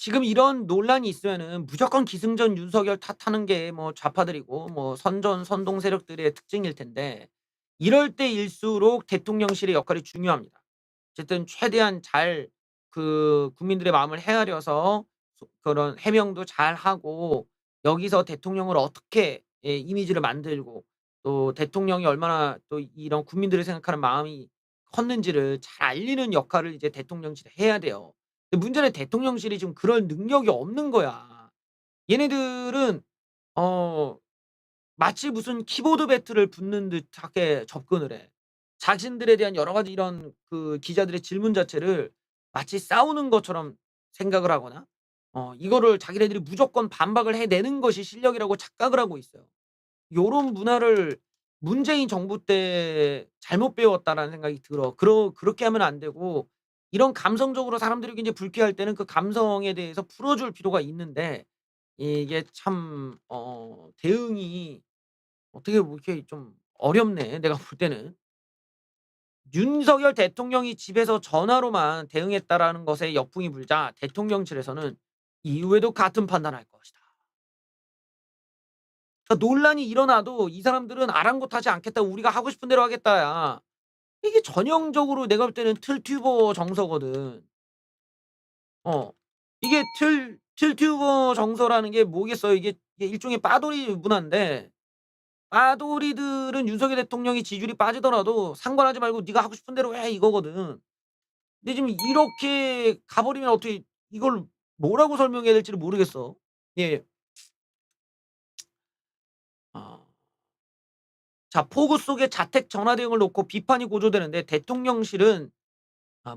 지금 이런 논란이 있으면은 무조건 기승전 윤석열 탓하는 게 뭐 좌파들이고 뭐 선전 선동 세력들의 특징일 텐데 이럴 때일수록 대통령실의 역할이 중요합니다. 어쨌든 최대한 잘 국민들의 마음을 헤아려서 그런 해명도 잘하고 여기서 대통령을 어떻게 이미지를 만들고 또 대통령이 얼마나 또 이런 국민들이 생각하는 마음이 컸는지를 잘 알리는 역할을 이제 대통령실이 해야 돼요. 근데 문제는 대통령실이 지금 그럴 능력이 없는 거야. 얘네들은 어 마치 무슨 키보드 배틀을 붙는 듯하게 접근을 해. 자신들에 대한 여러 가지 이런 기자들의 질문 자체를 마치 싸우는 것처럼 생각을 하거나 이거를 자기네들이 무조건 반박을 해내는 것이 실력이라고 착각을 하고 있어요. 요런 문화를 문재인 정부 때 잘못 배웠다라는 생각이 들어. 그렇게 하면 안 되고 이런 감성적으로 사람들이 굉장히 불쾌할 때는 그 감성에 대해서 풀어줄 필요가 있는데 이게 참 대응이 어떻게 뭐 이렇게 좀 어렵네 내가 볼 때는. 윤석열 대통령이 집에서 전화로만 대응했다라는 것에 역풍이 불자 대통령실에서는 이후에도 같은 판단할 것이다. 그러니까 논란이 일어나도 이 사람들은 아랑곳하지 않겠다. 우리가 하고 싶은 대로 하겠다야. 이게 전형적으로 내가 볼 때는 틀튜버 정서거든. 어. 이게 틀튜버 정서라는 게 뭐겠어요. 이게 일종의 빠돌이 문화인데 빠돌이들은 윤석열 대통령이 지지율이 빠지더라도 "상관하지 말고 네가 하고 싶은 대로 해." 이거거든. 근데 지금 이렇게 가 버리면 어떻게 이걸 뭐라고 설명해야 될지를 모르겠어. 예. 아. 자, 폭우 속에 자택 전화 대응을 놓고 비판이 고조되는데 대통령실은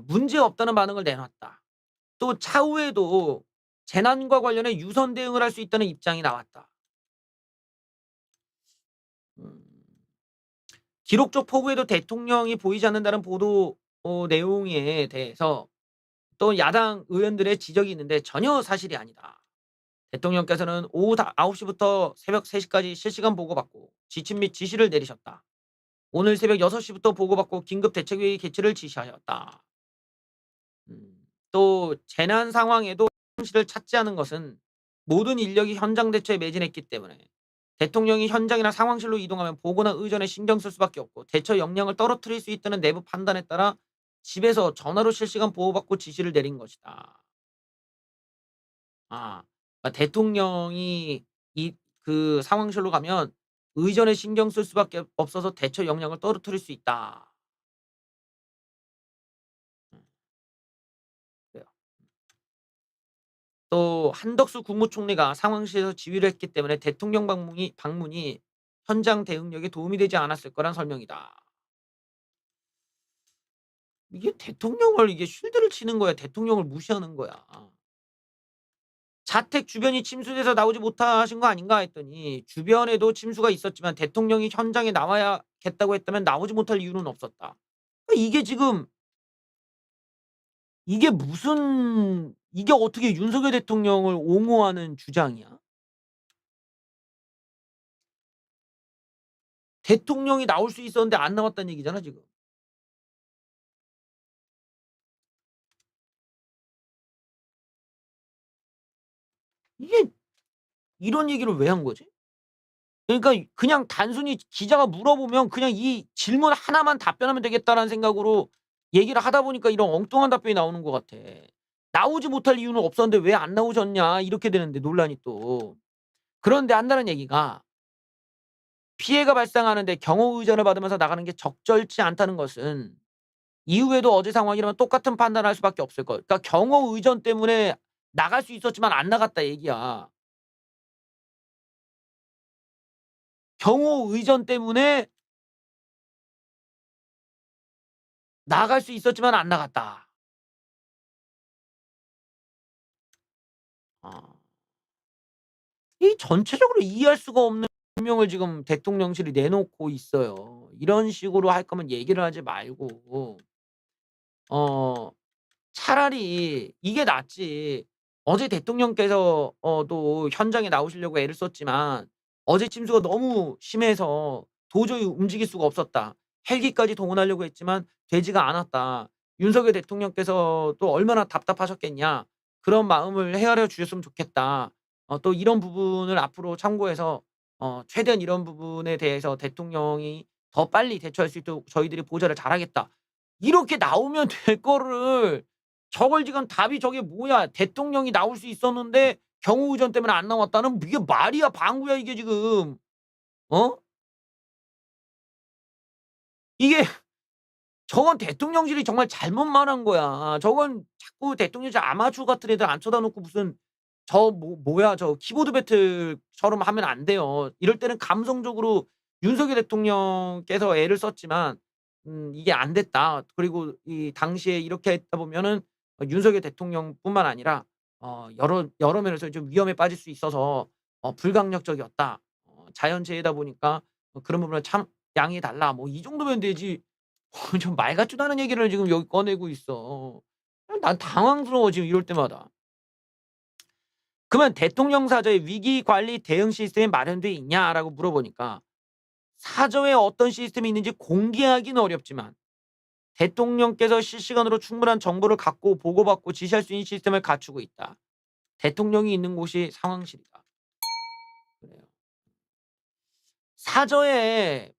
문제 없다는 반응을 내놨다. 또 차후에도 재난과 관련해 유선 대응을 할 수 있다는 입장이 나왔다. 음. 기록적 폭우에도 대통령이 보이지 않는다는 보도 내용에 대해서 또 야당 의원들의 지적이 있는데 전혀 사실이 아니다. 대통령께서는 오후 9 시부터 새벽 3 시까지 실시간 보고받고 지침 및 지시를 내리셨다. 오늘 새벽 6 시부터 보고받고 긴급 대책회의 개최를 지시하였다. 또 재난 상황에도 실을 찾지 않은 것은 모든 인력이 현장 대처에 매진했기 때문에 대통령이 현장이나 상황실로 이동하면 보고나 의전에 신경 쓸 수밖에 없고 대처 역량을 떨어뜨릴 수 있다는 내부 판단에 따라 집에서 전화로 실시간 보호받고 지시를 내린 것이다. 아. 대통령이 상황실로 가면 의전에 신경 쓸 수밖에 없어서 대처 역량을 떨어뜨릴 수 있다. 음 그래요. 또 한덕수 국무총리가 상황실에서 지휘를 했기 때문에 대통령 방문이 현장 대응력에 도움이 되지 않았을 거란 설명이다. 이게 대통령을 이게 쉴드를 치는 거야, 대통령을 무시하는 거야. 자택 주변이 침수돼서 나오지 못하신 거 아닌가 했더니 주변에도 침수가 있었지만 대통령이 현장에 나와야겠다고 했다면 나오지 못할 이유는 없었다. 이게 지금 이게 어떻게 윤석열 대통령을 옹호하는 주장이야? 대통령이 나올 수 있었는데 안 나왔다는 얘기잖아 지금. 이게 이런 얘기를 왜 한 거지? 그러니까 그냥 단순히 기자가 물어보면 그냥 이 질문 하나만 답변하면 되겠다라는 생각으로 얘기를 하다 보니까 이런 엉뚱한 답변이 나오는 것 같아. "나오지 못할 이유는 없었는데 왜 안 나오셨냐." 이렇게 되는데 논란이 또. 그런데 한다는 얘기가 피해가 발생하는데 경호 의전을 받으면서 나가는 게 적절치 않다는 것은 이후에도 어제 상황이라면 똑같은 판단을 할 수밖에 없을 것. 그러니까 경호 의전 때문에 나갈 수 있었지만 안 나갔다 얘기야. 경호 의전 때문에 나갈 수 있었지만 안 나갔다. 아. 이 전체적으로 이해할 수가 없는 설명을 지금 대통령실이 내놓고 있어요. 이런 식으로 할 거면 얘기를 하지 말고 어 차라리 이게 낫지. 어제 대통령께서 또 현장에 나오시려고 애를 썼지만 어제 침수가 너무 심해서 도저히 움직일 수가 없었다. 헬기까지 동원하려고 했지만 되지가 않았다. 윤석열 대통령께서 또 얼마나 답답하셨겠냐. 그런 마음을 헤아려 주셨으면 좋겠다. 또 이런 부분을 앞으로 참고해서 최대한 이런 부분에 대해서 대통령이 더 빨리 대처할 수 있도록 저희들이 보좌를 잘하겠다. 이렇게 나오면 될 거를 저걸 지금 답이 저게 뭐야. 대통령이 나올 수 있었는데 경우 의전 때문에 안 나왔다는 이게 말이야 방구야 이게 지금. 어? 이게 저건 대통령실이 정말 잘못 말한 거야. 저건 자꾸 대통령실 아마추어 같은 애들 안 쳐다 놓고 무슨 뭐야 저 키보드 배틀처럼 하면 안 돼요. 이럴 때는 감성적으로 윤석열 대통령께서 애를 썼지만 이게 안 됐다. 그리고 이 당시에 이렇게 했다 보면은 윤석열 대통령뿐만 아니라 여러 면에서 좀 위험에 빠질 수 있어서 불강력적이었다. 자연재해다 보니까 그런 부분을 참 양해해 달라. 뭐 이 정도면 되지. 좀 말 같지도 않은 얘기를 지금 여기 꺼내고 있어. 난 당황스러워 지금 이럴 때마다. 그러면 "대통령 사저에 위기 관리 대응 시스템이 마련돼 있냐?"라고 물어보니까 사저에 어떤 시스템이 있는지 공개하기는 어렵지만 "대통령께서 실시간으로 충분한 정보를 갖고 보고받고 지시할 수 있는 시스템을 갖추고 있다. 대통령이 있는 곳이 상황실이다." 그래요. 사저에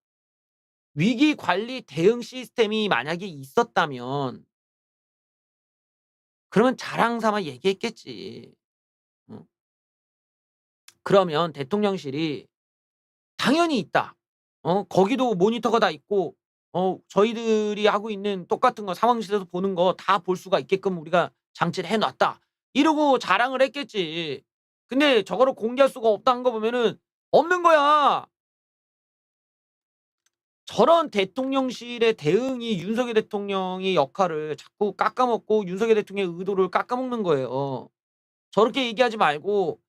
위기 관리 대응 시스템이 만약에 있었다면 그러면 자랑 삼아 얘기했겠지. 어. 그러면 대통령실이 당연히 있다. 거기도 모니터가 다 있고 저희들이 하고 있는 똑같은 거 상황실에서 보는 거 다 볼 수가 있게끔 우리가 장치를 해 놨다. 이러고 자랑을 했겠지. 근데 저거를 공개할 수가 없다는 거 보면은 없는 거야. 저런 대통령실의 대응이 윤석열 대통령의 역할을 자꾸 깎아먹고 윤석열 대통령의 의도를 깎아먹는 거예요. 저렇게 얘기하지 말고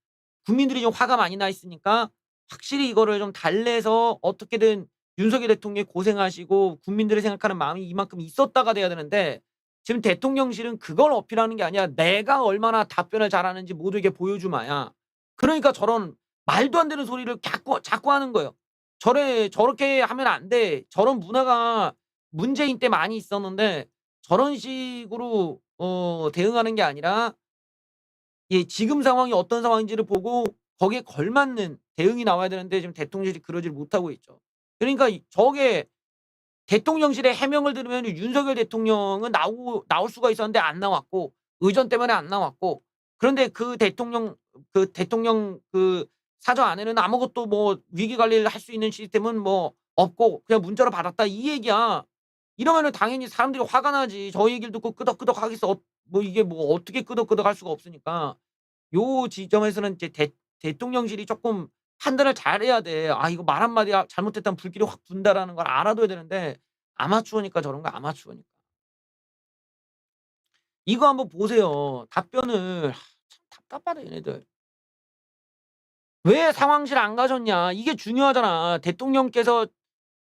국민들이 좀 화가 많이 나 있으니까 확실히 이거를 좀 달래서 어떻게든 윤석열 대통령이 고생하시고 국민들이 생각하는 마음이 이만큼 있었다가 돼야 되는데 지금 대통령실은 그걸 어필하는 게 아니라 내가 얼마나 답변을 잘하는지 모두에게 보여주마야. 그러니까 저런 말도 안 되는 소리를 자꾸 하는 거예요. 저렇게 하면 안 돼. 저런 문화가 문재인 때 많이 있었는데 저런 식으로 대응하는 게 아니라 예 지금 상황이 어떤 상황인지를 보고 거기에 걸맞는 대응이 나와야 되는데 지금 대통령실이 그러지를 못하고 있죠. 그러니까 저게 대통령실의 해명을 들으면 윤석열 대통령은 나올 수가 있었는데 안 나왔고 의전 때문에 안 나왔고 그런데 그 대통령 그 사저 안에는 아무것도 뭐 위기 관리를 할 수 있는 시스템은 뭐 없고 그냥 문자로 받았다 이 얘기야. 이러면은 당연히 사람들이 화가 나지. 저 얘기를 듣고 끄덕끄덕 하겠어. 뭐 이게 뭐 어떻게 끄덕끄덕 할 수가 없으니까. 요 지점에서는 이제 대통령실이 쪼끔 판단을 잘해야 돼. '아 이거 말 한마디 잘못했다면 불길이 확 분다.'라는 걸 알아둬야 되는데 아마추어니까 저런 거야 아마추어니까. 이거 한번 보세요. 답변을 참 답답하다 얘네들. "왜 상황실 안 가셨냐." 이게 중요하잖아. 대통령께서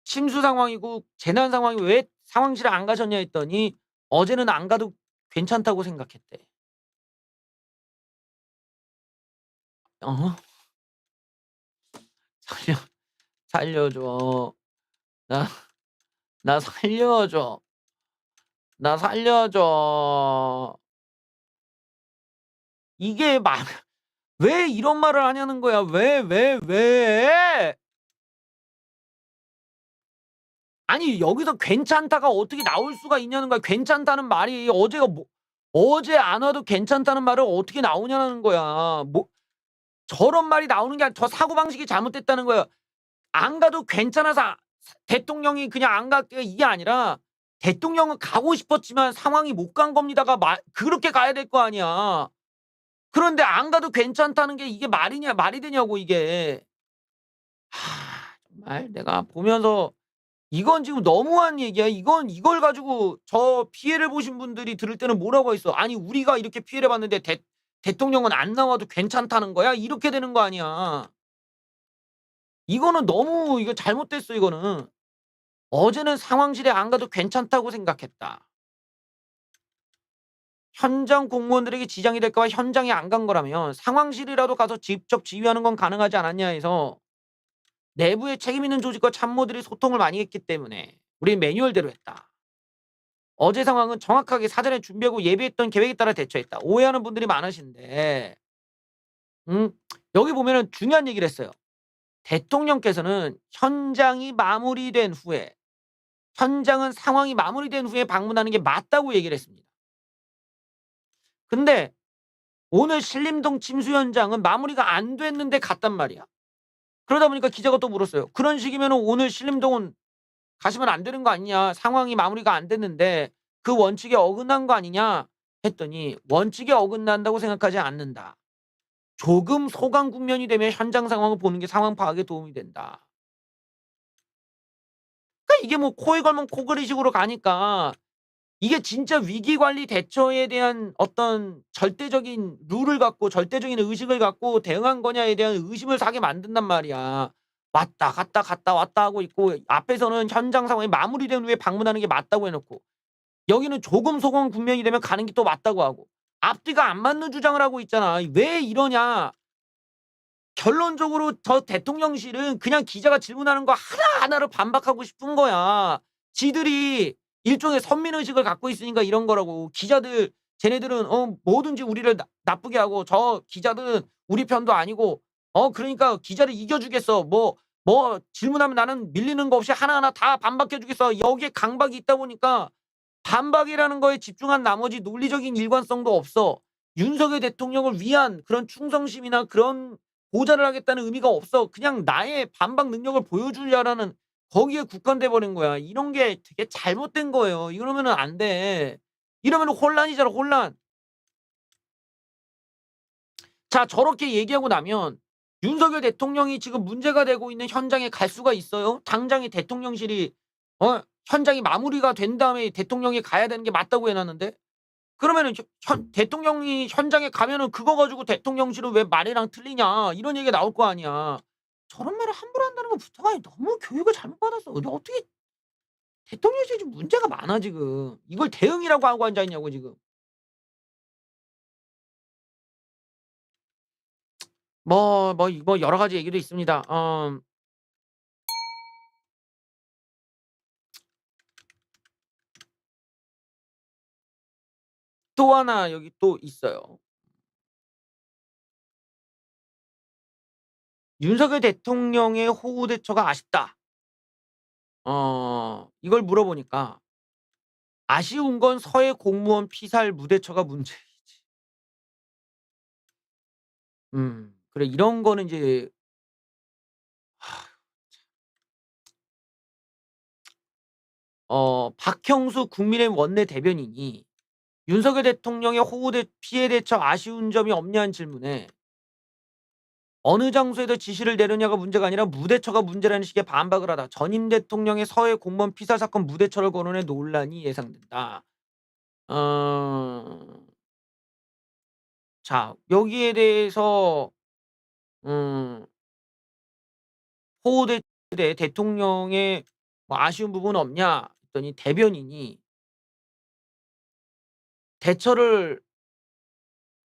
침수 상황이고 재난 상황이 "왜 상황실에 안 가셨냐." 했더니 "어제는 안 가도 괜찮다고 생각했대." 어? 살려 살려줘. 나 나 살려줘. 나 살려줘. 이게 막 왜 이런 말을 하냐는 거야. 왜? 아니 여기서 괜찮다가 어떻게 나올 수가 있냐는 거야. 괜찮다는 말이 어제 안 와도 괜찮다는 말을 어떻게 나오냐는 거야. 뭐 저런 말이 나오는 게 아니라 저 사고방식이 잘못됐다는 거야. 안 가도 괜찮아서 대통령이 그냥 안 갔대요 이게 아니라 대통령은 가고 싶었지만 상황이 못 간 겁니다가 그렇게 가야 될 거 아니야. 그런데 안 가도 괜찮다는 게 이게 말이 되냐고 이게. 정말 내가 보면서 이건 지금 너무한 얘기야. 이걸 가지고 저 피해를 보신 분들이 들을 때는 뭐라고 하겠어. "아니 우리가 이렇게 피해를 봤는데 대통령은 안 나와도 괜찮다는 거야?" 이렇게 되는 거 아니야. 이거는 너무 이거 잘못됐어 이거는. "어제는 상황실에 안 가도 괜찮다고 생각했다." 현장 공무원들에게 지장이 될까 봐 현장에 안 간 거라면 "상황실이라도 가서 직접 지휘하는 건 가능하지 않았냐." 해서 내부에 책임 있는 조직과 참모들이 소통을 많이 했기 때문에 "우리는 매뉴얼대로 했다." 어제 상황은 정확하게 사전에 준비하고 예비했던 계획에 따라 대처했다. 오해하는 분들이 많으신데 음 여기 보면은 중요한 얘기를 했어요. 대통령께서는 현장은 상황이 마무리된 후에 방문하는 게 맞다고 얘기를 했습니다. 근데 오늘 신림동 침수 현장은 마무리가 안 됐는데 갔단 말이야. 그러다 보니까 기자가 또 물었어요. "그런 식이면은 오늘 신림동은 가시면 안 되는 거 아니냐. 상황이 마무리가 안 됐는데 그 원칙에 어긋난 거 아니냐." 했더니 "원칙에 어긋난다고 생각하지 않는다. 조금 소강 국면이 되면 현장 상황을 보는 게 상황 파악에 도움이 된다." 그러니까 이게 뭐 코에 걸면 코걸이식으로 가니까 이게 진짜 위기 관리 대처에 대한 어떤 절대적인 룰을 갖고 절대적인 의식을 갖고 대응한 거냐에 대한 의심을 사게 만든단 말이야. 왔다 갔다 갔다 왔다 하고 있고 앞에서는 현장 상황이 마무리된 후에 방문하는 게 맞다고 해 놓고 여기는 조금 소강 국면이 되면 가는 게 또 맞다고 하고 앞뒤가 안 맞는 주장을 하고 있잖아. 왜 이러냐. 결론적으로 저 대통령실은 그냥 기자가 질문하는 거 하나하나를 반박하고 싶은 거야. 지들이 일종의 선민의식을 갖고 있으니까 이런 거라고. 기자들 쟤네들은 뭐든지 우리를 나쁘게 하고 저 기자들은 우리 편도 아니고 그러니까 기자를 이겨 주겠어. 뭐 질문하면 나는 밀리는 거 없이 하나하나 다 반박해 주겠어. 여기에 강박이 있다 보니까 반박이라는 거에 집중한 나머지 논리적인 일관성도 없어. 윤석열 대통령을 위한 그런 충성심이나 그런 보좌를 하겠다는 의미가 없어. 그냥 나의 반박 능력을 보여주려라는 거기에 국한돼 버린 거야. 이런 게 되게 잘못된 거예요. 이러면은 안 돼. 이러면은 혼란이잖아, 혼란. 자, 저렇게 얘기하고 나면 윤석열 대통령이 지금 문제가 되고 있는 현장에 갈 수가 있어요? 당장에 대통령실이 현장이 마무리가 된 다음에 대통령이 가야 되는 게 맞다고 해 놨는데 그러면은 대통령이 현장에 가면은 "그거 가지고 대통령실은 왜 말이랑 틀리냐." 이런 얘기가 나올 거 아니야. 저런 말을 함부로 한다는 것부터가 너무 교육을 잘못 받았어. 근데 어떻게 대통령실이 좀 문제가 많아 지금. 이걸 대응이라고 하고 앉아 있냐고 지금. 뭐 여러 가지 얘기도 있습니다. 또 하나 여기 또 있어요. "윤석열 대통령의 호우 대처가 아쉽다." 이걸 물어보니까 "아쉬운 건 서해 공무원 피살 무대처가 문제이지." 그래 이런 거는 이제 박형수 국민의힘 원내대변인이 윤석열 대통령의 호우 피해 대처 아쉬운 점이 없냐는 질문에 "어느 장소에다 지시를 내렸냐가 문제가 아니라 무대처가 문제라는 식의 반박을 하다 전임 대통령의 서해 공무원 피살 사건 무대처를 거론해 논란이 예상된다." 어 자 여기에 대해서 음 호우 대처에 대통령의 뭐 "아쉬운 부분은 없냐?" 했더니 대변인이 대처를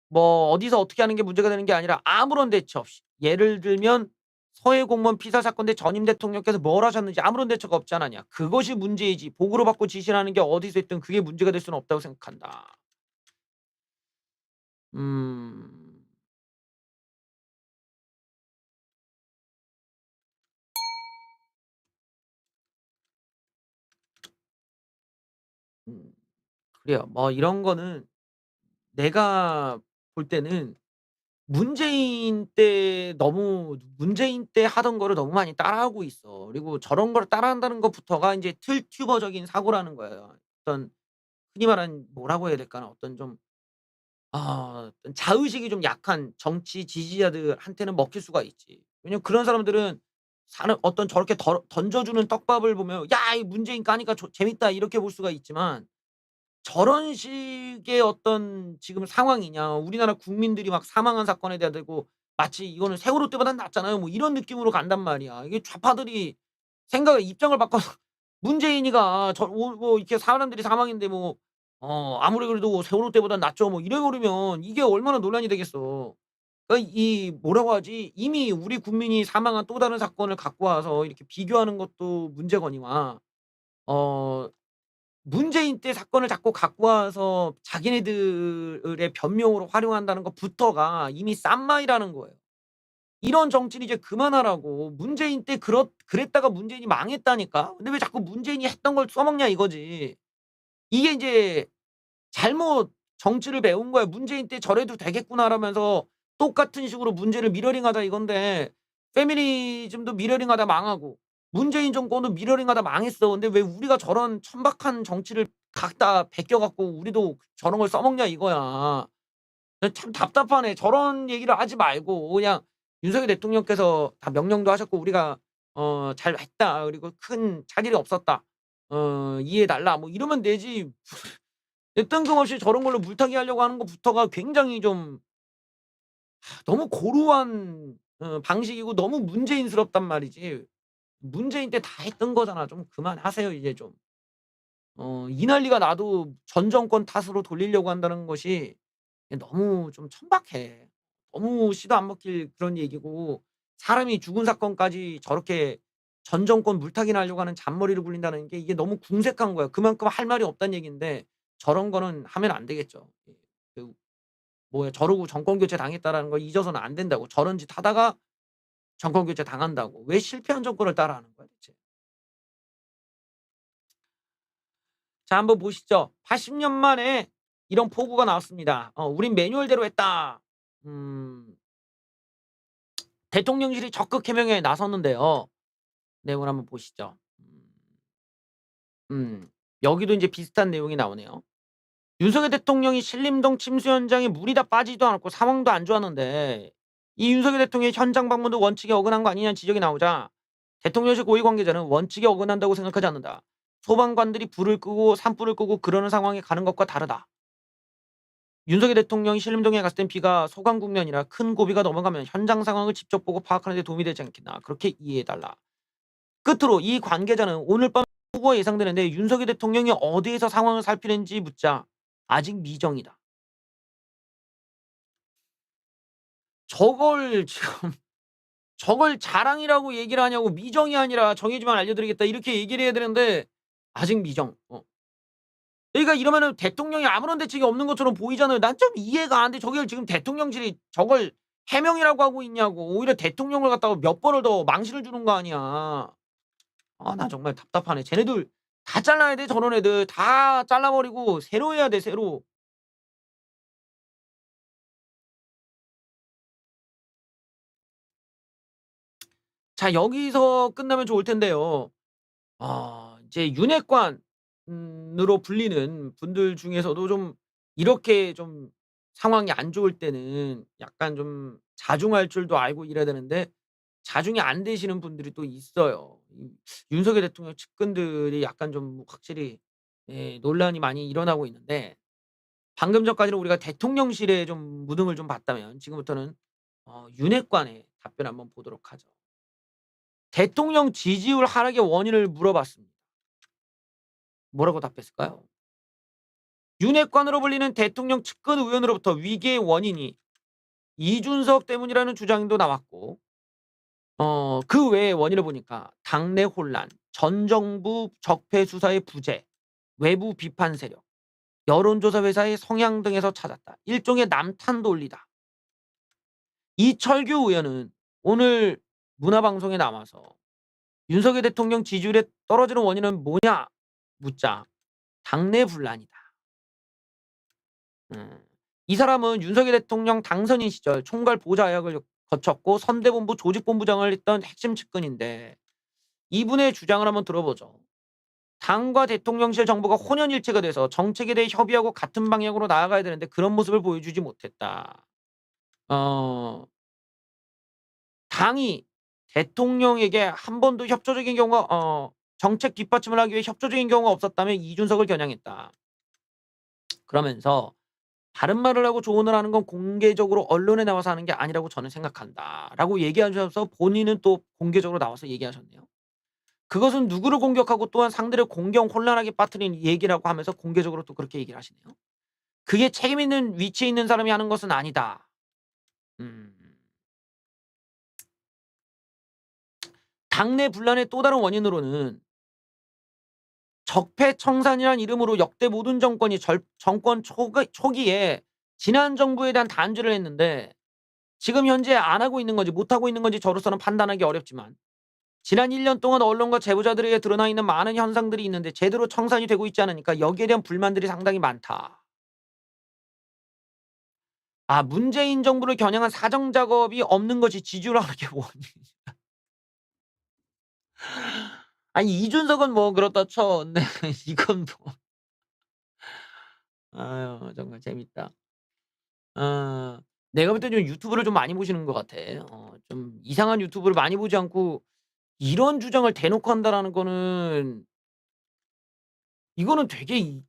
뭐 어디서 어떻게 하는 게 문제가 되는 게 아니라 아무런 대처 없이 예를 들면 서해 공무원 피살 사건 때 전임 대통령께서 뭘 하셨는지 아무런 대처가 없지 않았냐. 그것이 문제이지 보고를 받고 지시를 하는 게 어디서 있든 그게 문제가 될 수는 없다고 생각한다. 음. 음. 그래요. 뭐 이런 거는 내가 볼 때는 문재인 때 하던 거를 너무 많이 따라하고 있어. 그리고 저런 거를 따라한다는 것부터가 인제 틀튜버적인 사고라는 거예요. 어떤 흔히 말하는 뭐라고 해야 될까나 어떤 좀 어떤 자의식이 좀 약한 정치 지지자들한테는 먹힐 수가 있지. 왜냐면 그런 사람들은 사는 어떤 저렇게 던져 주는 떡밥을 보면 '야 이 문재인 까니까 재밌다.' 이렇게 볼 수가 있지만 저런 식의 어떤 지금 상황이냐 우리나라 국민들이 막 사망한 사건에 대하 대고 마치 '이거는 세월호 때보단 낫잖아요.' 뭐 이런 느낌으로 간단 말이야. 이게 좌파들이 생각을 입장을 바꿔서 문재인이가 뭐 이렇게 사람들이 사망인데 뭐 아무리 그래도 "세월호 때보단 낫죠." 뭐 이래 버리면 이게 얼마나 논란이 되겠어. 그러니까 이 뭐라고 하지? 이미 우리 국민이 사망한 또 다른 사건을 갖고 와서 이렇게 비교하는 것도 문제거니와 어 문재인 때 사건을 자꾸 갖고 와서 자기네들의 변명으로 활용한다는 것부터가 이미 쌈마이라는 거예요. 이런 정치는 이제 그만하라고. 문재인 때 그랬다가 문재인이 망했다니까. 근데 왜 자꾸 문재인이 했던 걸 써먹냐 이거지. 이게 인제 잘못 정치를 배운 거야. '문재인 때 저래도 되겠구나.'라면서 똑같은 식으로 문제를 미러링하자 이건데, 페미니즘도 미러링하다 망하고 문재인 정권도 미러링하다 망했어. 근데 왜 우리가 저런 천박한 정치를 갖다 베껴 갖고 우리도 저런 걸 써먹냐 이거야. 참 답답하네. 저런 얘기를 하지 말고 그냥 윤석열 대통령께서 다 명령도 하셨고 우리가 "잘했다. 그리고 큰 차질이 없었다. 이해해 달라." 뭐 이러면 되지. 뜬금없이 저런 걸로 물타기 하려고 하는 것부터가 굉장히 좀 너무 고루한 방식이고 너무 문재인스럽단 말이지. 문재인 때 다 했던 거잖아. 좀 그만하세요 이제 좀. 이 난리가 나도 전 정권 탓으로 돌리려고 한다는 것이 너무 좀 천박해. 너무 씨도 안 먹힐 그런 얘기고, 사람이 죽은 사건까지 저렇게 전 정권 물타기나 하려고 하는 잔머리를 굴린다는 게 이게 너무 궁색한 거야. 그만큼 할 말이 없다는 얘기인데 저런 거는 하면 안 되겠죠. 예. 그 뭐야, 저러고 정권 교체 당했다라는 거 잊어서는 안 된다고. 저런 짓 하다가 정권 교체 당한다고. 왜 실패한 정권을 따라하는 거야 대체. 자, 한번 보시죠. 80년 만에 이런 포부가 나왔습니다. "우린 매뉴얼대로 했다." 음 대통령실이 적극 해명에 나섰는데요. 내용을 한번 보시죠. 여기도 인제 비슷한 내용이 나오네요. 윤석열 대통령이 신림동 침수 현장에 물이 다 빠지지도 않았고 상황도 안 좋았는데 이 윤석열 대통령의 현장 방문도 원칙에 어긋난 거 아니냐는 지적이 나오자, 대통령실 고위 관계자는 "원칙에 어긋난다고 생각하지 않는다. 소방관들이 불을 끄고 산불을 끄고 그러는 상황에 가는 것과 다르다. 윤석열 대통령이 신림동에 갔을 땐 비가 소강 국면이라 큰 고비가 넘어가면 현장 상황을 직접 보고 파악하는 데 도움이 되지 않겠나. 그렇게 이해해 달라." 끝으로 이 관계자는 오늘 밤 보고가 예상되는데 윤석열 대통령이 어디에서 상황을 살피는지 묻자 "아직 미정이다." 저걸 지금 저걸 자랑이라고 얘기를 하냐고. 미정이 아니라 "정해지면 알려드리겠다." 이렇게 얘기를 해야 되는데 아직 미정. 그러니까 이러면은 대통령이 아무런 대책이 없는 것처럼 보이잖아요. 난 좀 이해가 안 돼. 저걸 지금 대통령실이 저걸 해명이라고 하고 있냐고. 오히려 대통령을 갖다가 몇 번을 더 망신을 주는 거 아니야. 나 정말 답답하네. 쟤네들 다 잘라야 돼 저런 애들. 다 잘라 버리고 새로 해야 돼 새로. 자, 여기서 끝나면 좋을 텐데요. 이제 윤핵관 으로 불리는 분들 중에서도 좀 이렇게 좀 상황이 안 좋을 때는 약간 좀 자중할 줄도 알고 이래야 되는데 자중이 안 되시는 분들이 또 있어요. 윤석열 대통령 측근들이 약간 좀 확실히 논란이 많이 일어나고 있는데, 방금 전까지는 우리가 대통령실에 좀 무등을 좀 봤다면 지금부터는 윤핵관의 답변 한번 보도록 하죠. 대통령 지지율 하락의 원인을 물어봤습니다. 뭐라고 답했을까요? 윤핵관으로 불리는 대통령 측근 의원으로부터 위기의 원인이 이준석 때문이라는 주장도 나왔고, 그 외의 원인을 보니까 당내 혼란, 전 정부 적폐 수사의 부재, 외부 비판 세력, 여론조사 회사의 성향 등에서 찾았다. 일종의 남탄 논리다. 이철규 의원은 오늘 문화방송에 나와서 윤석열 대통령 지지율에 떨어지는 원인은 뭐냐 묻자 당내 분란이다. 음. 이 사람은 윤석열 대통령 당선인 시절 총괄 보좌역을 거쳤고 선대본부 조직본부장을 했던 핵심 측근인데, 이분의 주장을 한번 들어보죠. 당과 대통령실 정보가 혼연일체가 돼서 정책에 대해 협의하고 같은 방향으로 나아가야 되는데 그런 모습을 보여주지 못했다. 어 당이 대통령에게 한 번도 협조적인 경우가 정책 뒷받침을 하기 위해 협조적인 경우가 없었다면 이준석을 겨냥했다. 그러면서 "다른 말을 하고 조언을 하는 건 공개적으로 언론에 나와서 하는 게 아니라고 저는 생각한다."라고 얘기하셔서 본인은 또 공개적으로 나와서 얘기하셨네요. 그것은 누구를 공격하고 또한 상대를 공경 혼란하게 빠뜨리는 얘기라고 하면서 공개적으로 또 그렇게 얘기를 하시네요. "그게 책임 있는 위치에 있는 사람이 하는 것은 아니다." 음. 당내 분란의 또 다른 원인으로는 적폐청산이란 이름으로 역대 모든 정권이 정권 초기에 지난 정부에 대한 단죄를 했는데 지금 현재 안 하고 있는 건지 못 하고 있는 건지 저로서는 판단하기 어렵지만 지난 1년 동안 언론과 제보자들에게 드러나 있는 많은 현상들이 있는데 제대로 청산이 되고 있지 않으니까 여기에 대한 불만들이 상당히 많다. 아, 문재인 정부를 겨냥한 사정 작업이 없는 것이 지주라는 게 뭐니. 아니 이준석은 뭐 그렇다 쳐. 근데 이건 뭐 아유 정말 재밌다. 어 내가 볼 때 좀 유튜브를 좀 많이 보시는 것 같아. 좀 이상한 유튜브를 많이 보지 않고 이런 주장을 대놓고 한다라는 거는 이거는 되게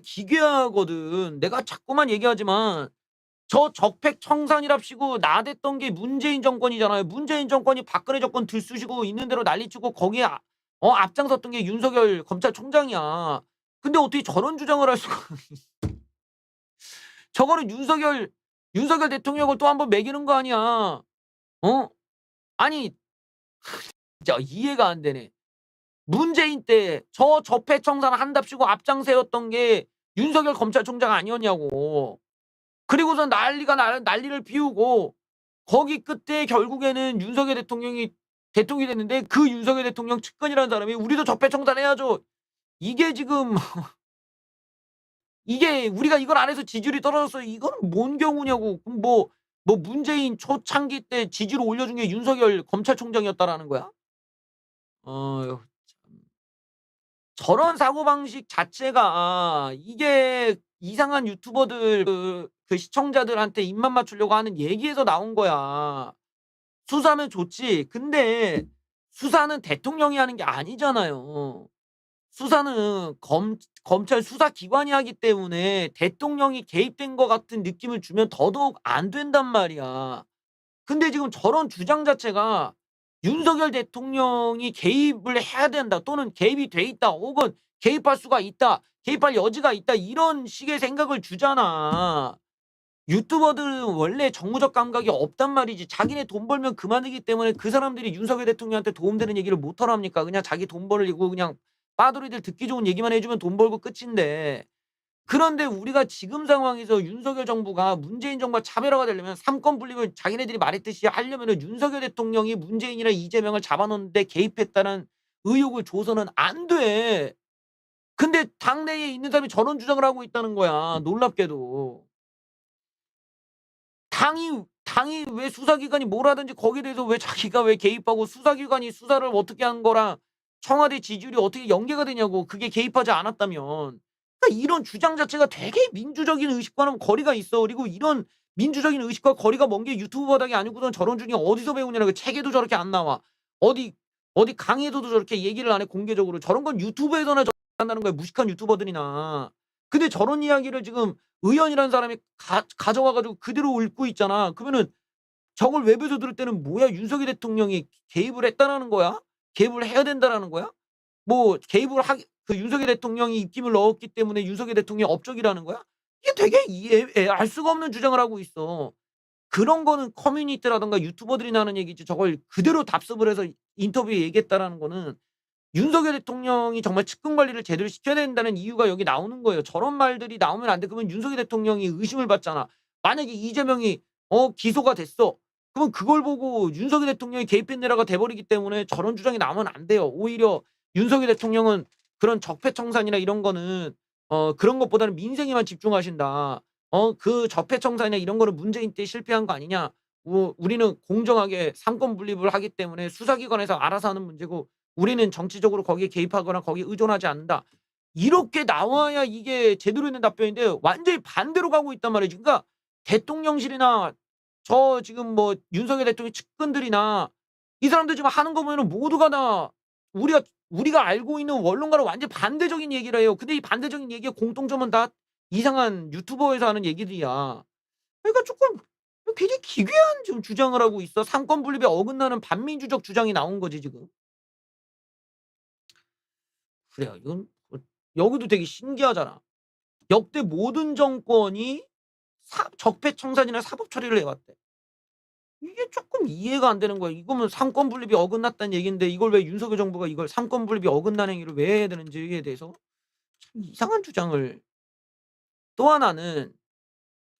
기괴하거든. 내가 자꾸만 얘기하지만 저 적폐청산이랍시고 나댔던 게 문재인 정권이잖아요. 문재인 정권이 박근혜 정권 들쑤시고 있는 대로 난리치고 거기에 앞장섰던 게 윤석열 검찰총장이야. 근데 어떻게 저런 주장을 할 수가 저거는 윤석열 대통령을 또 한 번 매기는 거 아니야. 어? 아니 진짜 이해가 안 되네. 문재인 때 저 적폐청산 한답시고 앞장세웠던 게 윤석열 검찰총장 아니었냐고. 그리고선 난리를 피우고 거기 끝에 결국에는 윤석열 대통령이 대통령이 됐는데 그 윤석열 대통령 측근이라는 사람이 "우리도 적폐청산해야죠." 이게 지금 이게 우리가 이걸 안 해서 지지율이 떨어졌어요. 이거는 뭔 경우냐고. 그럼 뭐 문재인 초창기 때 지지를 올려준 게 윤석열 검찰총장이었다라는 거야? 어휴 참. 저런 사고방식 자체가 이게 이상한 유튜버들 그 시청자들한테 입맛 맞추려고 하는 얘기에서 나온 거야. 수사면 좋지. 근데 수사는 대통령이 하는 게 아니잖아요. 수사는 검찰 수사기관이 하기 때문에 대통령이 개입된 것 같은 느낌을 주면 더더욱 안 된단 말이야. 근데 지금 저런 주장 자체가 윤석열 대통령이 개입을 해야 된다 또는 개입이 돼 있다 혹은 개입할 수가 있다, 개입할 여지가 있다 이런 식의 생각을 주잖아. 유튜버들은 원래 정무적 감각이 없단 말이지. 자기네 돈 벌면 그만이기 때문에 그 사람들이 윤석열 대통령한테 도움되는 얘기를 못 하랍니까? 그냥 자기 돈 벌리고 그냥 빠돌이들 듣기 좋은 얘기만 해 주면 돈 벌고 끝인데. 그런데 우리가 지금 상황에서 윤석열 정부가 문재인 정부와 차별화가 되려면 삼권 분립을 자기네들이 말했듯이 하려면은 윤석열 대통령이 문재인이랑 이재명을 잡아 놓는 데 개입했다는 의혹을 줘서는 안 돼. 근데 당내에 있는 사람이 저런 주장을 하고 있다는 거야, 놀랍게도. 당이 왜 수사기관이 뭘 하든지 거기에 대해서 왜 자기가 왜 개입하고 수사기관이 수사를 어떻게 한 거랑 청와대 지지율이 어떻게 연계가 되냐고 그게 개입하지 않았다면. 그러니까 이런 주장 자체가 되게 민주적인 의식과는 거리가 있어. 그리고 이런 민주적인 의식과 거리가 먼 게 유튜브 바닥이 아니고선 저런 주장이 어디서 배우냐고. 책에도 저렇게 안 나와. 어디 어디 강의에서도 저렇게 얘기를 안 해 공개적으로. 저런 건 유튜브에서나 한다는 거야 무식한 유튜버들이나. 근데 저런 이야기를 지금 의원이라는 사람이 가져와 가지고 그대로 읊고 있잖아. 그러면은 저걸 외부에서 들을 때는 뭐야 윤석열 대통령이 개입을 했다라는 거야? 개입을 해야 된다라는 거야? 뭐 개입을 하기 그 윤석열 대통령이 입김을 넣었기 때문에 윤석열 대통령이 업적이라는 거야? 이게 되게 알 수가 없는 주장을 하고 있어. 그런 거는 커뮤니티라든가 유튜버들이나 하는 얘기지 저걸 그대로 답습을 해서 인터뷰에 얘기했다라는 거는 윤석열 대통령이 정말 측근 관리를 제대로 시켜야 된다는 이유가 여기 나오는 거예요. 저런 말들이 나오면 안 돼. 그러면 윤석열 대통령이 의심을 받잖아. 만약에 이재명이 기소가 됐어. 그러면 그걸 보고 윤석열 대통령이 개입했네라가 돼 버리기 때문에 저런 주장이 나오면 안 돼요. 오히려 윤석열 대통령은 그런 적폐청산이나 이런 거는 그런 것보다는 민생에만 집중하신다. 그 적폐청산이나 이런 거는 문재인 때 실패한 거 아니냐. 우리는 공정하게 삼권 분립을 하기 때문에 수사기관에서 알아서 하는 문제고 우리는 정치적으로 거기에 개입하거나 거기에 의존하지 않는다. 이렇게 나와야 이게 제대로 있는 답변인데 완전히 반대로 가고 있단 말이지. 그러니까 대통령실이나 저 지금 뭐 윤석열 대통령 측근들이나 이 사람들 지금 하는 거 보면은 모두가 다 우리가 알고 있는 원론과는 완전 반대적인 얘기를 해요. 근데 이 반대적인 얘기의 공통점은 다 이상한 유튜버에서 하는 얘기들이야. 그러니까 쪼끔 굉장히 기괴한 지금 주장을 하고 있어. 삼권 분립에 어긋나는 반민주적 주장이 나온 거지 지금. 그래요. 이건 여기도 되게 신기하잖아. 역대 모든 정권이 적폐청산이나 사법 처리를 해 왔대. 이게 쪼끔 이해가 안 되는 거예요. 이거면 삼권 분립이 어긋났다는 얘긴데 이걸 왜 윤석열 정부가 이걸 삼권 분립이 어긋난 행위를 왜 해야 되는지에 대해서 참 이상한 주장을. 또 하나는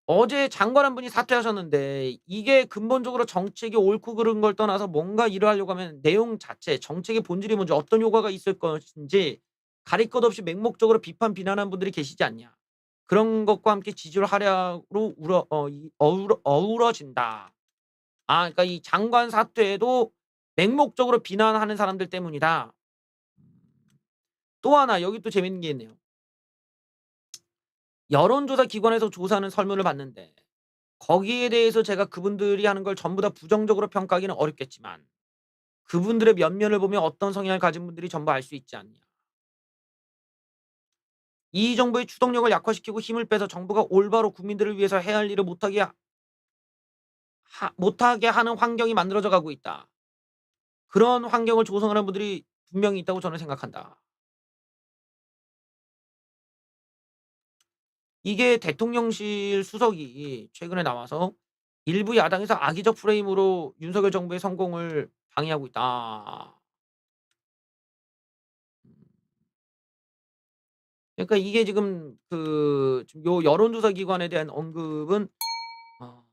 어제 장관 한 분이 사퇴하셨는데 이게 근본적으로 정책이 옳고 그른 걸 떠나서 뭔가 일을 하려고 하면 내용 자체, 정책의 본질이 뭔지 어떤 효과가 있을 것인지 가릴 것 없이 맹목적으로 비난하는 분들이 계시지 않냐. 그런 것과 함께 지지율 하락으로 어우러진다. 아 그러니까 이 장관 사퇴도 맹목적으로 비난하는 사람들 때문이다. 또 하나 여기 또 재밌는 게 있네요. 여론조사 기관에서 조사하는 설문을 봤는데 거기에 대해서 제가 그분들이 하는 걸 전부 다 부정적으로 평가하기는 어렵겠지만 그분들의 면면을 보면 어떤 성향을 가진 분들이 전부 알 수 있지 않냐. 이 정부의 추동력을 약화시키고 힘을 빼서 정부가 올바로 국민들을 위해서 해야 할 일을 못하게 하는 환경이 만들어져 가고 있다. 그런 환경을 조성하는 분들이 분명히 있다고 저는 생각한다. 이게 대통령실 수석이 최근에 나와서 일부 야당에서 악의적 프레임으로 윤석열 정부의 성공을 방해하고 있다. 그러니까 이게 지금 요 여론조사 기관에 대한 언급은 어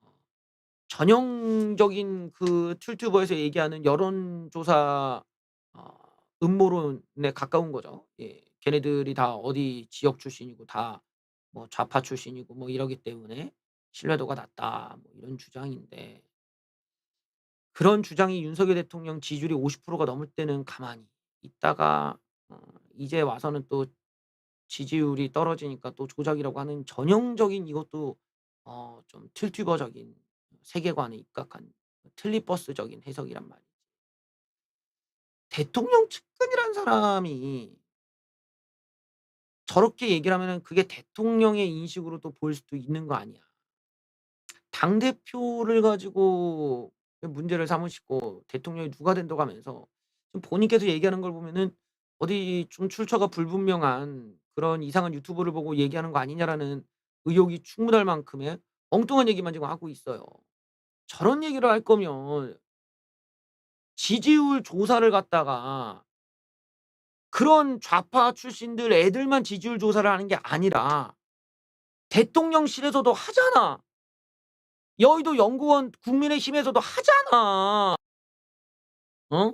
전형적인 그 툴튜버에서 얘기하는 여론조사 어 음모론에 가까운 거죠. 예. 걔네들이 다 어디 지역 출신이고 다 뭐 좌파 출신이고 뭐 이러기 때문에 신뢰도가 낮다 뭐 이런 주장인데 그런 주장이 윤석열 대통령 지지율이 50%가 넘을 때는 가만히 있다가 어 이제 와서는 또 지지율이 떨어지니까 또 조작이라고 하는 전형적인 이것도 좀 툴튜버적인 세계관에 입각한 틀리버스적인 해석이란 말이에요. 대통령 측근이란 사람이 저렇게 얘기를 하면은 그게 대통령의 인식으로도 보일 수도 있는 거 아니야. 당대표를 가지고 문제를 삼으시고 대통령이 누가 된다고 하면서 지금 본인께서 얘기하는 걸 보면은 어디 좀 출처가 불분명한 그런 이상한 유튜브를 보고 얘기하는 거 아니냐라는 의혹이 충분할 만큼의 엉뚱한 얘기만 지금 하고 있어요. 저런 얘기를 할 거면 지지율 조사를 갖다가 그런 좌파 출신들 애들만 지지율 조사를 하는 게 아니라 대통령실에서도 하잖아. 여의도 연구원 국민의힘에서도 하잖아. 어?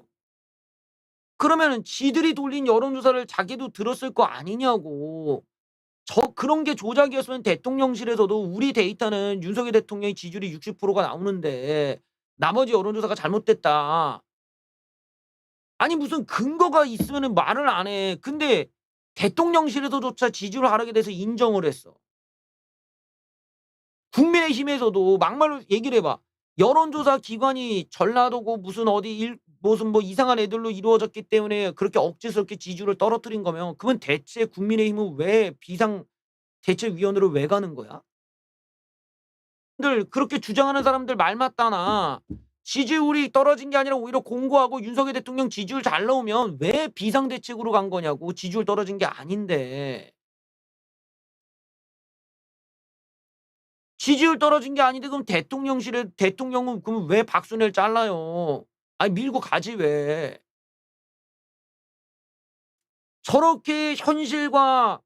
그러면은 지들이 돌린 여론조사를 자기도 들었을 거 아니냐고. 그런 게 조작이었으면 대통령실에서도 우리 데이터는 윤석열 대통령의 지지율이 60%가 나오는데 나머지 여론조사가 잘못됐다. 아니 무슨 근거가 있으면은 말을 안 해. 근데 대통령실에서조차 지지율 하락에 대해서 인정을 했어. 국민의힘에서도 막말로 얘기를 해 봐. 여론조사 기관이 전라도고 무슨 어디 무슨 뭐 이상한 애들로 이루어졌기 때문에 그렇게 억지스럽게 지지율을 떨어뜨린 거면 그러면 대체 국민의힘은 왜 대책위원회로 왜 가는 거야? 그렇게 주장하는 사람들 말 맞다나 지지율이 떨어진 게 아니라 오히려 공고하고 윤석열 대통령 지지율 잘 나오면 왜 비상대책으로 간 거냐고. 지지율 떨어진 게 아닌데. 지지율 떨어진 게 아닌데 그럼 대통령은 그럼 왜 박순애를 잘라요? 아니 밀고 가지 왜. 저렇게 현실과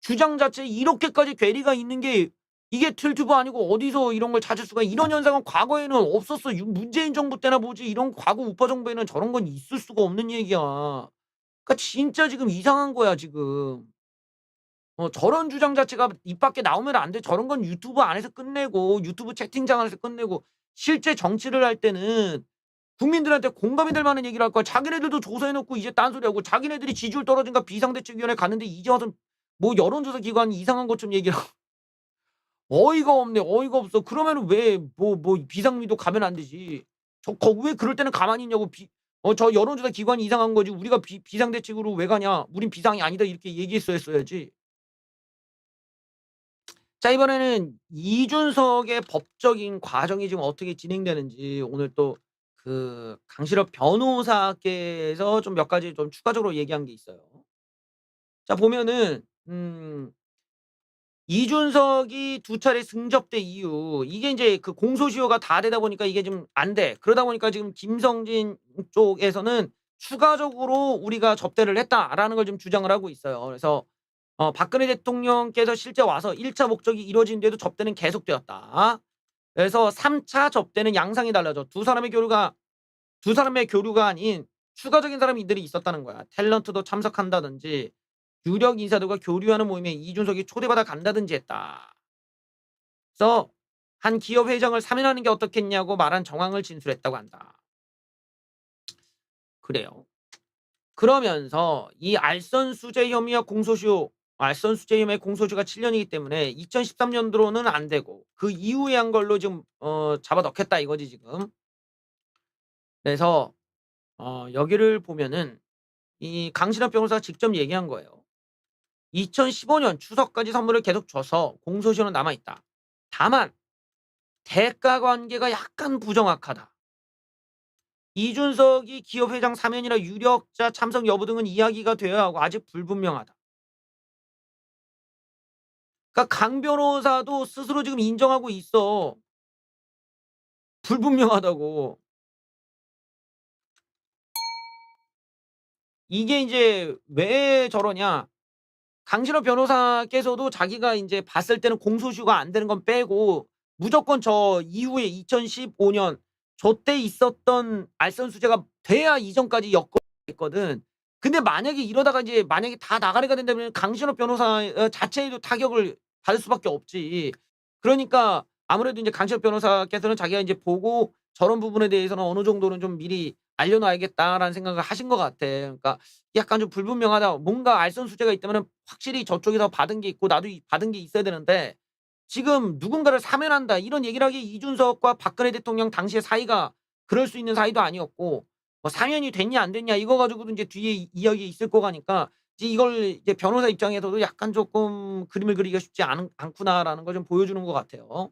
주장 자체에 이렇게까지 괴리가 있는 게 이게 툴투브 아니고 어디서 이런 걸 찾을 수가. 이런 현상은 과거에는 없었어. 문재인 정부 때나 보지 이런 과거 우파 정부에는 저런 건 있을 수가 없는 얘기야. 그러니까 진짜 지금 이상한 거야 지금. 저런 주장 자체가 입 밖에 나오면 안 돼. 저런 건 유튜브 안에서 끝내고 유튜브 채팅창 안에서 끝내고 실제 정치를 할 때는 국민들한테 공감이 될 만한 얘기를 할 거야. 자기네들도 조사해 놓고 이제 딴소리하고 자기네들이 지지율 떨어진가 비상대책위원회 갔는데 이제 와서 뭐 여론조사 기관 이상한 것 좀 얘기를 하고 어이가 없네. 어이가 없어. 그러면은 왜 비상미도 가면 안 되지. 왜 그럴 때는 가만히 있냐고. 저 여론조사 기관이 이상한 거지 우리가 비상대책으로 왜 가냐. "우린 비상이 아니다." 이렇게 얘기했어야지. 자 이번에는 이준석의 법적인 과정이 지금 어떻게 진행되는지 오늘 또 그 강실업 변호사께서 좀 몇 가지 좀 추가적으로 얘기한 게 있어요. 자 보면은 이준석이 2차례 승접대 이후 이게 인제 그 공소시효가 다 되다 보니까 이게 좀 안 돼. 그러다 보니까 지금 김성진 쪽에서는 "추가적으로 우리가 접대를 했다."라는 걸 좀 주장을 하고 있어요. 그래서 박근혜 대통령께서 실제 와서 1차 목적이 이루어진 뒤에도 접대는 계속되었다. 그래서 3차 접대는 양상이 달라져 두 사람의 교류가 아닌 추가적인 사람들이 있었다는 거야. 탤런트도 참석한다든지 유력 인사들과 교류하는 모임에 이준석이 초대받아 간다든지 했다. 그래서 한 기업 회장을 사면하는 게 어떻겠냐고 말한 정황을 진술했다고 한다. 그래요. 그러면서 이 알선 수재 혐의 공소시효가 7 년이기 때문에 2013 년도로는 안 되고 그 이후에 한 걸로 지금 잡아 넣겠다 이거지 지금. 그래서 여기를 보면은 이 강신업 변호사가 직접 얘기한 거예요. "2015년 추석까지 선물을 계속 줘서 공소시효는 남아 있다. 다만 대가 관계가 약간 부정확하다. 이준석이 기업 회장 사면이나 유력자 참석 여부 등은 이야기가 되어야 하고 아직 불분명하다." 그러니까 강 변호사도 스스로 지금 인정하고 있어. 불분명하다고. 이게 인제 왜 저러냐. 강신업 변호사께서도 자기가 인제 봤을 때는 공소시효가 안 되는 건 빼고 무조건 저 이후에 2015년 저 때 있었던 알선수재가 돼야 이전까지 엮었거든. 근데 만약에 이러다가 이제 만약에 다 나가리가 된다면 강신업 변호사 자체에도 타격을 받을 수밖에 없지. 그러니까 아무래도 인제 강신업 변호사께서는 자기가 인제 보고 '저런 부분에 대해서는 어느 정도는 좀 미리 알려 놔야겠다.'라는 생각을 하신 것 같아. 그러니까 약간 좀 불분명하다. 뭔가 알선수재가 있다면은 확실히 저쪽에서 받은 게 있고 나도 받은 게 있어야 되는데 지금 누군가를 사면한다 이런 얘기를 하기에 이준석과 박근혜 대통령 당시의 사이가 그럴 수 있는 사이도 아니었고 뭐 사면이 됐냐 안 됐냐 이거 가지고도 인제 뒤에 이야기 있을 거고 하니까 이제 이걸 이제 변호사 입장에서도 약간 쪼끔 '그림을 그리기가 쉽지 않구나.'라는 걸 좀 보여주는 것 같아요.